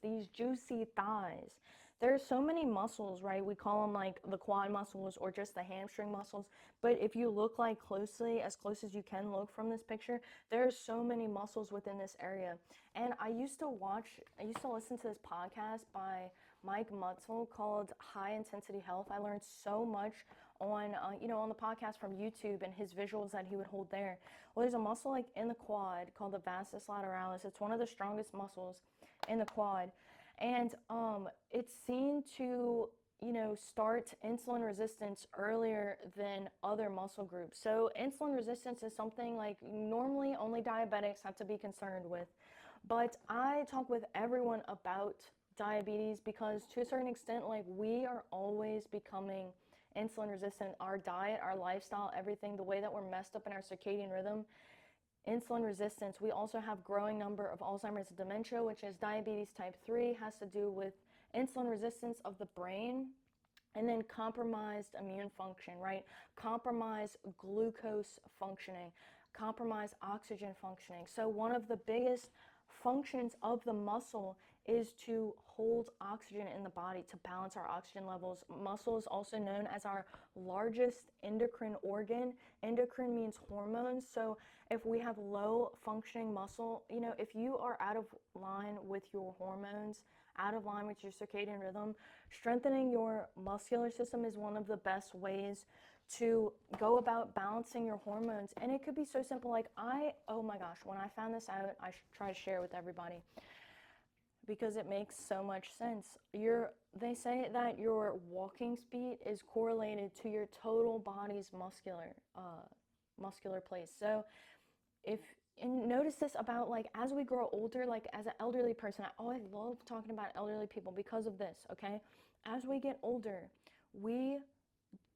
thighs, these juicy thighs. There's so many muscles, right? We call them like the quad muscles or just the hamstring muscles. But if you look like closely, as close as you can look from this picture, there's so many muscles within this area. And I used to listen to this podcast by Mike Mutzel called High Intensity Health. I learned so much on, on the podcast from YouTube and his visuals that he would hold there. Well, there's a muscle like in the quad called the vastus lateralis. It's one of the strongest muscles in the quad. And it's seen to, start insulin resistance earlier than other muscle groups. So insulin resistance is something like normally only diabetics have to be concerned with. But I talk with everyone about diabetes because to a certain extent, like we are always becoming insulin resistant. Our diet, our lifestyle, everything, the way that we're messed up in our circadian rhythm, insulin resistance. We also have growing number of Alzheimer's and dementia, which is diabetes type 3, has to do with insulin resistance of the brain, and then compromised immune function, right? Compromised glucose functioning, compromised oxygen functioning. So one of the biggest functions of the muscle is to hold oxygen in the body, to balance our oxygen levels. Muscle is also known as our largest endocrine organ. Endocrine means hormones. So if we have low functioning muscle, if you are out of line with your hormones, out of line with your circadian rhythm, strengthening your muscular system is one of the best ways to go about balancing your hormones. And it could be so simple, like oh my gosh, when I found this out, I try to share it with everybody because it makes so much sense. They say that your walking speed is correlated to your total body's muscular place. So and notice this about like as we grow older, like as an elderly person, I love talking about elderly people because of this, okay? As we get older, we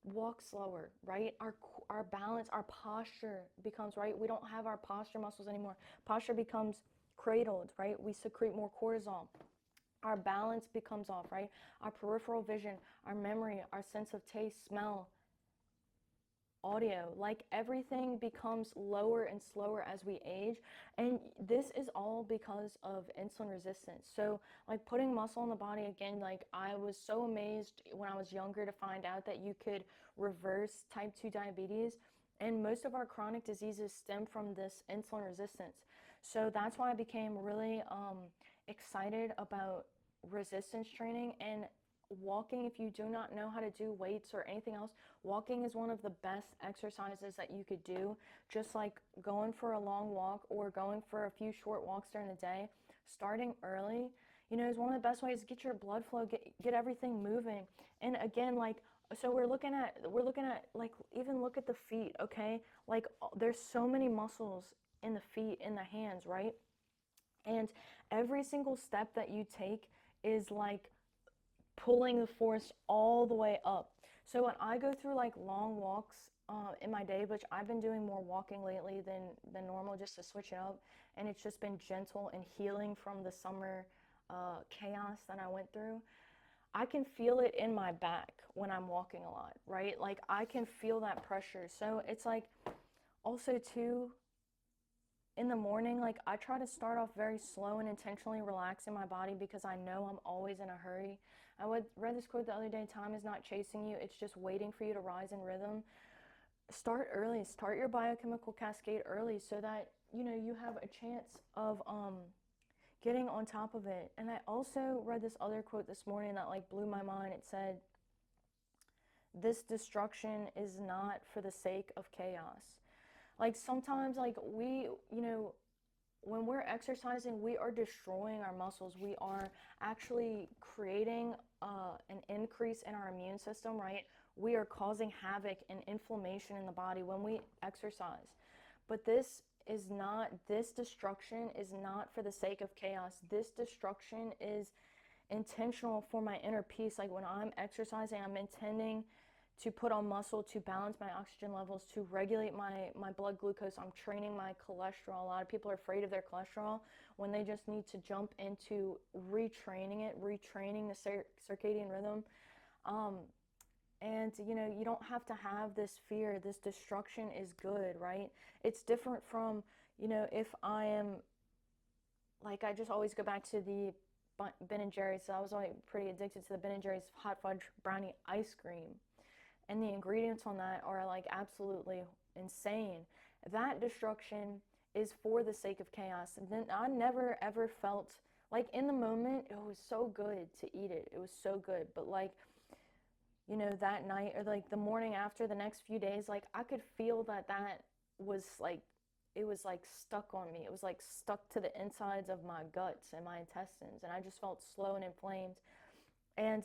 walk slower, right? Our balance, our posture becomes, right? We don't have our posture muscles anymore. Posture becomes cradled, right? We secrete more cortisol. Our balance becomes off, right? Our peripheral vision, our memory, our sense of taste, smell, audio, like everything becomes lower and slower as we age. And this is all because of insulin resistance. So like putting muscle in the body, again, like I was so amazed when I was younger to find out that you could reverse type 2 diabetes. And most of our chronic diseases stem from this insulin resistance. So that's why I became really excited about resistance training. And walking, if you do not know how to do weights or anything else, walking is one of the best exercises that you could do. Just like going for a long walk or going for a few short walks during the day, starting early, is one of the best ways to get your blood flow, get everything moving. And again, like, so we're looking at like, even look at the feet, okay? Like there's so many muscles in the feet, in the hands, right? And every single step that you take is like pulling the force all the way up. So when I go through like long walks in my day, which I've been doing more walking lately than normal just to switch it up, and it's just been gentle and healing from the summer chaos that I went through. I can feel it in my back when I'm walking a lot, right? Like I can feel that pressure. So it's like also too, in the morning, like I try to start off very slow and intentionally relaxing my body because I know I'm always in a hurry. Read this quote the other day: time is not chasing you, it's just waiting for you to rise in rhythm. Start early, start your biochemical cascade early so that you have a chance of getting on top of it. And I also read this other quote this morning that like blew my mind. It said, this destruction is not for the sake of chaos. Like sometimes like when we're exercising, we are destroying our muscles. We are actually creating an increase in our immune system, right? We are causing havoc and inflammation in the body when we exercise. But this destruction is not for the sake of chaos. This destruction is intentional for my inner peace. Like when I'm exercising, I'm intending to put on muscle, to balance my oxygen levels, to regulate my blood glucose. I'm training my cholesterol. A lot of people are afraid of their cholesterol when they just need to jump into retraining the circadian rhythm. And you don't have to have this fear. This destruction is good, right? It's different from, if I am, like, I just always go back to the Ben & Jerry's, so I was like pretty addicted to the Ben & Jerry's hot fudge brownie ice cream. And the ingredients on that are like absolutely insane. That destruction is for the sake of chaos. And then I never ever felt like in the moment it was so good to eat it. It was so good. But like, that night or like the morning after, the next few days, like I could feel that was like, it was like stuck on me. It was like stuck to the insides of my guts and my intestines. And I just felt slow and inflamed. And,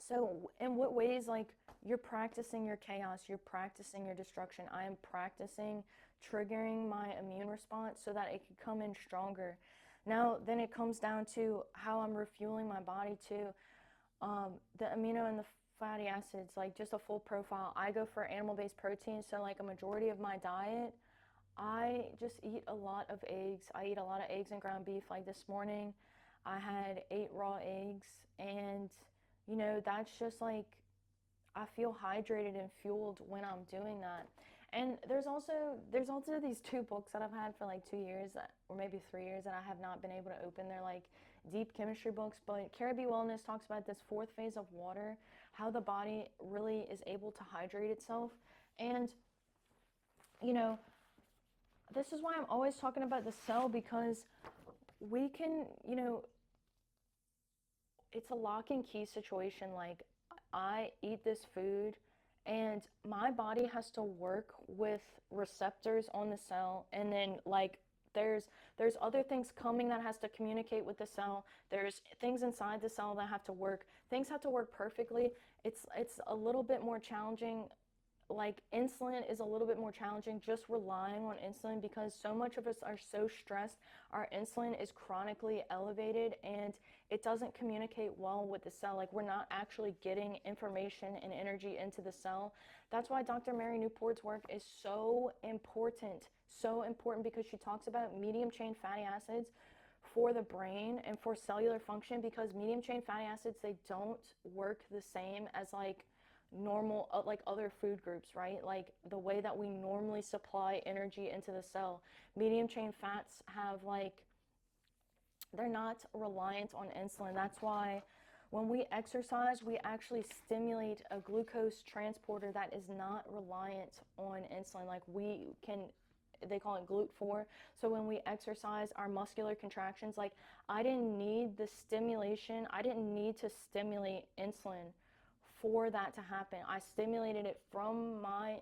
so in what ways, like, you're practicing your chaos, you're practicing your destruction. I am practicing triggering my immune response so that it can come in stronger. Now, then it comes down to how I'm refueling my body too. The amino and the fatty acids, like just a full profile. I go for animal-based protein, so like a majority of my diet, I just eat a lot of eggs. I eat a lot of eggs and ground beef. Like this morning, I had 8 raw eggs, and that's just like I feel hydrated and fueled when I'm doing that. And there's also these two books that I've had for like 2 years or maybe 3 years that I have not been able to open. They're like deep chemistry books, but Carrie B. Wellness talks about this fourth phase of water, how the body really is able to hydrate itself. And you know, this is why I'm always talking about the cell, because we can, it's a lock and key situation. Like, I eat this food and my body has to work with receptors on the cell, and then like there's other things coming that has to communicate with the cell. There's things inside the cell that have to work. Things have to work perfectly. It's a little bit more challenging. Like, insulin is a little bit more challenging, just relying on insulin, because so much of us are so stressed. Our insulin is chronically elevated and it doesn't communicate well with the cell. Like, we're not actually getting information and energy into the cell. That's why Dr. Mary Newport's work is so important, because she talks about medium chain fatty acids for the brain and for cellular function, because medium chain fatty acids, they don't work the same as like normal, like other food groups, right? Like the way that we normally supply energy into the cell. Medium chain fats have like, they're not reliant on insulin. That's why when we exercise, we actually stimulate a glucose transporter that is not reliant on insulin. Like, we can, they call it GLUT4. So when we exercise, our muscular contractions, like, I didn't need the stimulation, I didn't need to stimulate insulin for that to happen. I stimulated it from my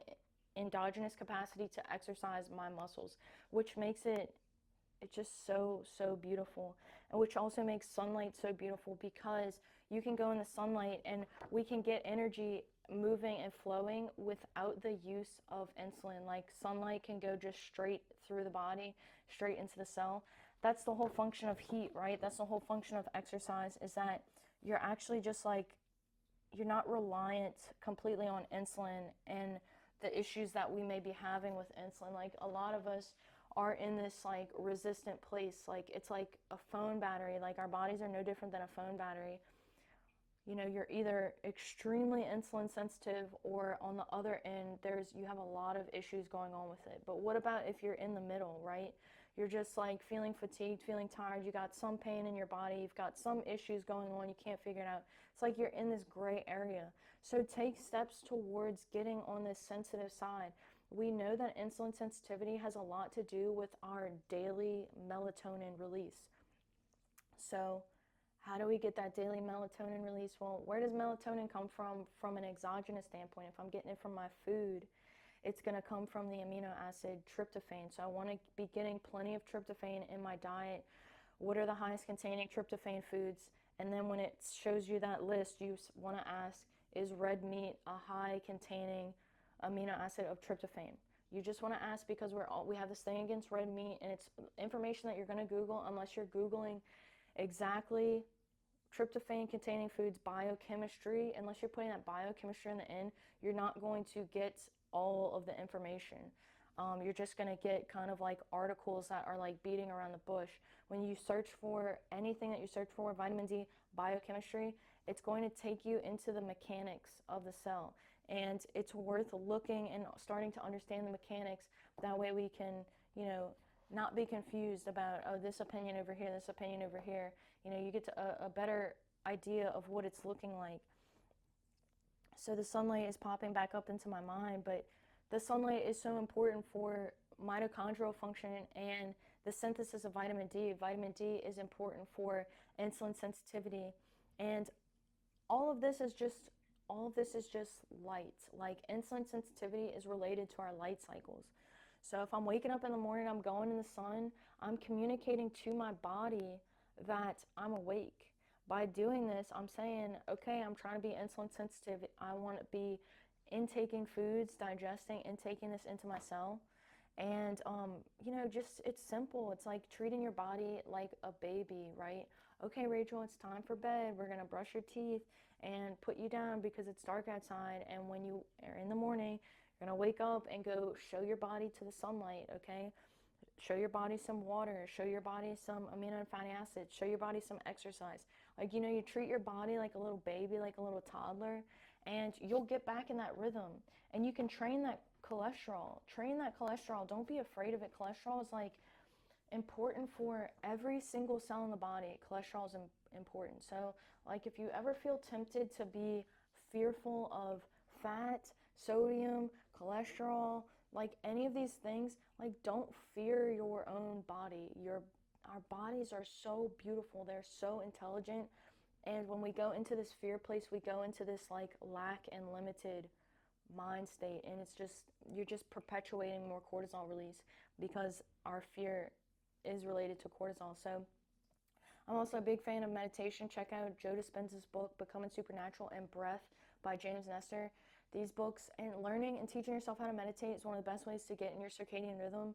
endogenous capacity to exercise my muscles, which makes it's just so beautiful. And which also makes sunlight so beautiful, because you can go in the sunlight and we can get energy moving and flowing without the use of insulin. Like, sunlight can go just straight through the body, straight into the cell. That's the whole function of heat, right? That's the whole function of exercise, is that you're actually just like, you're not reliant completely on insulin and the issues that we may be having with insulin. Like, a lot of us are in this like resistant place. Like, it's like a phone battery. Like, our bodies are no different than a phone battery. You're either extremely insulin sensitive, or on the other end, you have a lot of issues going on with it. But what about if you're in the middle, right? You're just like feeling fatigued, feeling tired, you got some pain in your body, you've got some issues going on, you can't figure it out. It's like you're in this gray area. So take steps towards getting on this sensitive side. We know that insulin sensitivity has a lot to do with our daily melatonin release. So how do we get that daily melatonin release? Well, where does melatonin come from an exogenous standpoint? If I'm getting it from my food, it's going to come from the amino acid tryptophan. So I want to be getting plenty of tryptophan in my diet. What are the highest containing tryptophan foods? And then when it shows you that list, you want to ask, is red meat a high containing amino acid of tryptophan? You just want to ask, because we have this thing against red meat, and it's information that you're going to Google unless you're Googling exactly tryptophan containing foods biochemistry. Unless you're putting that biochemistry in the end, you're not going to get all of the information. You're just going to get kind of like articles that are like beating around the bush. When you search for anything that you search for, vitamin D, biochemistry, it's going to take you into the mechanics of the cell. And it's worth looking and starting to understand the mechanics. That way we can, not be confused about, oh, this opinion over here, this opinion over here. You get to a better idea of what it's looking like. So the sunlight is popping back up into my mind, but the sunlight is so important for mitochondrial function and the synthesis of vitamin D. Vitamin D is important for insulin sensitivity, and all of this is just all of this is just light. Like insulin sensitivity is related to our light cycles. So if I'm waking up in the morning, I'm going in the sun, I'm communicating to my body that I'm awake. By doing this, I'm saying, okay, I'm trying to be insulin sensitive. I want to be intaking foods, digesting, intaking this into my cell. And, just it's simple. It's like treating your body like a baby, right? Okay, Rachel, it's time for bed. We're going to brush your teeth and put you down because it's dark outside. And when you are in the morning, you're going to wake up and go show your body to the sunlight, okay? Show your body some water, show your body some amino and fatty acids, show your body some exercise. Like, you treat your body like a little baby, like a little toddler, and you'll get back in that rhythm. And you can train that cholesterol. Train that cholesterol. Don't be afraid of it. Cholesterol is like important for every single cell in the body. Cholesterol is important. So, like, if you ever feel tempted to be fearful of fat, sodium, cholesterol, like any of these things, like, don't fear your own body. Our bodies are so beautiful. They're so intelligent. And when we go into this fear place, we go into this like lack and limited mind state, and you're just perpetuating more cortisol release because our fear is related to cortisol. So I'm also a big fan of meditation. Check out Joe Dispenza's book, Becoming Supernatural, and Breath by James Nestor. These books, and learning and teaching yourself how to meditate is one of the best ways to get in your circadian rhythm.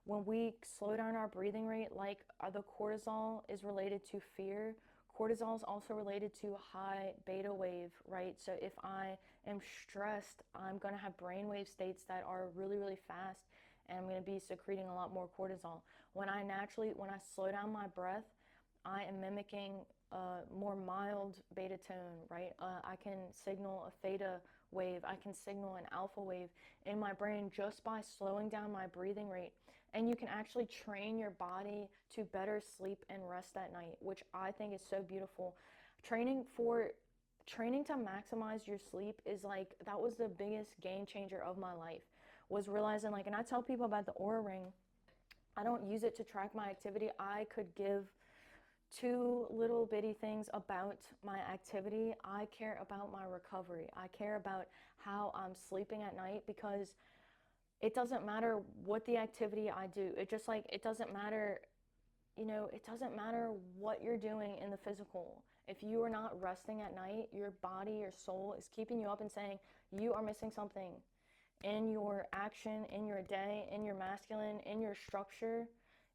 When we slow down our breathing rate, like the cortisol is related to fear, cortisol is also related to high beta wave, right? So if I am stressed, I'm going to have brainwave states that are really, really fast, and I'm going to be secreting a lot more cortisol. When I slow down my breath, I am mimicking a more mild beta tone, right? I can signal a theta wave, I can signal an alpha wave in my brain just by slowing down my breathing rate. And you can actually train your body to better sleep and rest at night, which I think is so beautiful. Training to maximize your sleep is like, that was the biggest game changer of my life, was realizing, like, and I tell people about the Oura Ring. I don't use it to track my activity. I could give two little bitty things about my activity. I care about my recovery. I care about how I'm sleeping at night, because it doesn't matter what the activity I do. It doesn't matter, it doesn't matter what you're doing in the physical. If you are not resting at night, your body, your soul is keeping you up and saying you are missing something in your action, in your day, in your masculine, in your structure.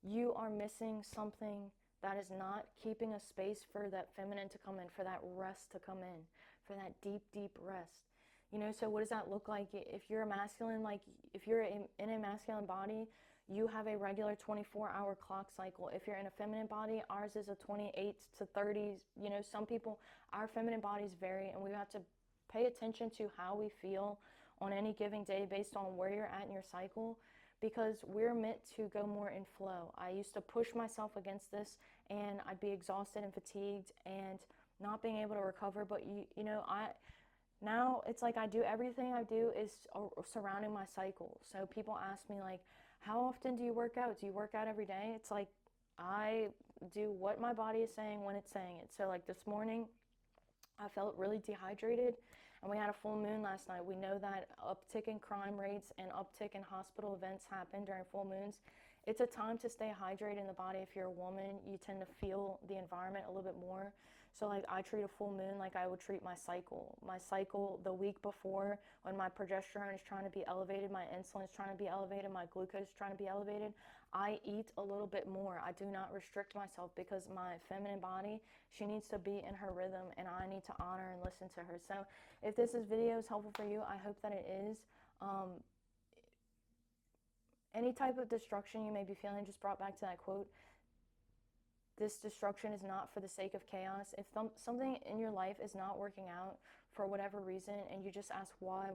You are missing something that is not keeping a space for that feminine to come in, for that rest to come in, for that deep, deep rest. So what does that look like? If you're a masculine, like if you're in a masculine body, you have a regular 24-hour clock cycle. If you're in a feminine body, ours is a 28 to 30. Some people, our feminine bodies vary, and we have to pay attention to how we feel on any given day based on where you're at in your cycle, because we're meant to go more in flow. I used to push myself against this, and I'd be exhausted and fatigued and not being able to recover. But now it's like I do everything I do is surrounding my cycle. So people ask me, like, how often do you work out? Do you work out every day? It's like I do what my body is saying when it's saying it. So like this morning, I felt really dehydrated, and we had a full moon last night. We know that uptick in crime rates and uptick in hospital events happen during full moons. It's a time to stay hydrated in the body. If you're a woman, you tend to feel the environment a little bit more. So like I treat a full moon like I would treat my cycle. My cycle the week before, when my progesterone is trying to be elevated, my insulin is trying to be elevated, my glucose is trying to be elevated, I eat a little bit more. I do not restrict myself, because my feminine body, she needs to be in her rhythm, and I need to honor and listen to her. So if this video is helpful for you, I hope that it is. Any type of destruction you may be feeling, just brought back to that quote. This destruction is not for the sake of chaos. If something in your life is not working out for whatever reason, and you just ask why?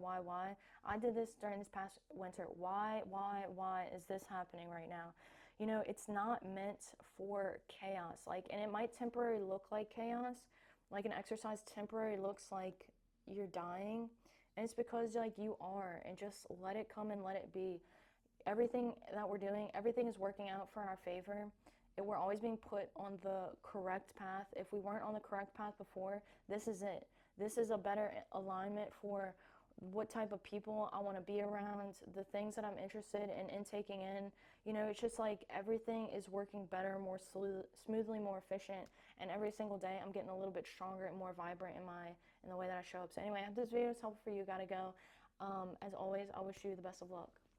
I did this during this past winter. Why is this happening right now? you know, it's not meant for chaos. Like, and it might temporarily look like chaos, like an exercise temporarily looks like you're dying, and it's because like you are, and just let it come and let it be. Everything that we're doing, everything is working out for our favor. And we're always being put on the correct path. If we weren't on the correct path before, this is it. This is a better alignment for what type of people I want to be around, the things that I'm interested in taking in. You know, it's just like everything is working better, more smoothly, more efficient, and every single day I'm getting a little bit stronger and more vibrant in the way that I show up. So anyway, I hope this video is helpful for you. Gotta go. As always, I wish you the best of luck.